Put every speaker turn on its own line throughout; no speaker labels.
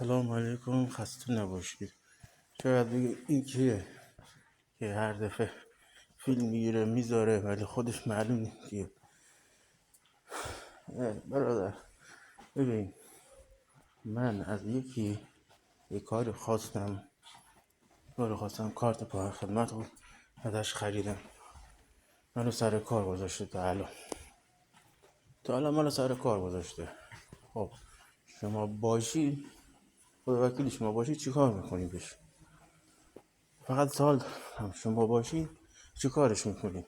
سلام علیکم، خسته نباشید. شاید بگید این کیه که هر دفعه فیلم میگیره میذاره ولی خودش معلوم نیست کیه. برادر ببین، من از یک کار خواستم کارت پایان خدمت رو ازش خریدم. منو سر کار گذاشته تا الان منو سر کار گذاشته. خب شما باشی، خدا وکیلی شما باشی چی کار میکنی بش؟ فقط سال هم شما باشی چی کارش میکنی؟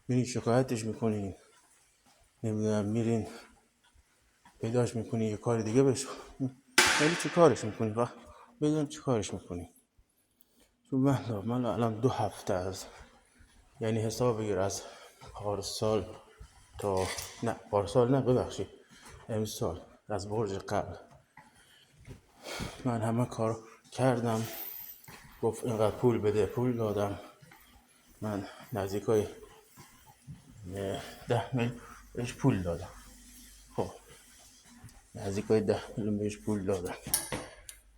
میرین شکایتش میکنی، نمیدونم میرین پیداش میکنی یه کار دیگه بش، یعنی چی کارش میکنی؟ و بدون چی کارش میکنی؟ چون من الان 2 هفته یعنی حساب بگیر از پارسال تا نه پارسال نه ببخشید امسال، از برج قبل من همه کار کردم. گفت اینقدر پول بده، پول دادم. من نزدیکای 10 میلیون بهش پول دادم. خب نزدیکای 10 میلیون بهش پول دادم.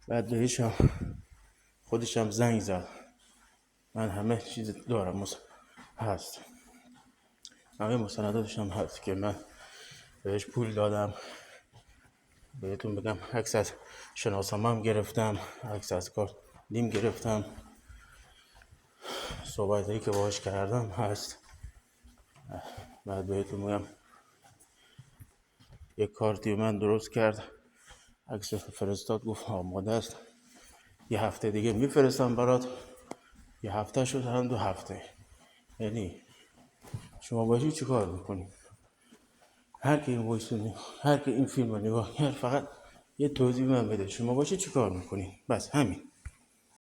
بعد بهشم خودشم زنگ زد. من همه چیز دارم هست، همه مستنداتش هم هست که من بهش پول دادم. بهتون بگم عکس از شناسنامه‌ام گرفتم، عکس از کارتم گرفتم، صحبتایی که باهاش کردم هست. بعد بهتون بگم یک کارتی من درست کرد، عکس فرستاد، گفت آماده است، یه هفته دیگه میفرستم برات. یه هفته شد، هم 2 هفته. یعنی شما باشی چی کار میکنی؟ هر کی این فیلم رو نگاه کرد فقط یه توضیح من بده، شما باشی چی کار میکنی؟ بس همین.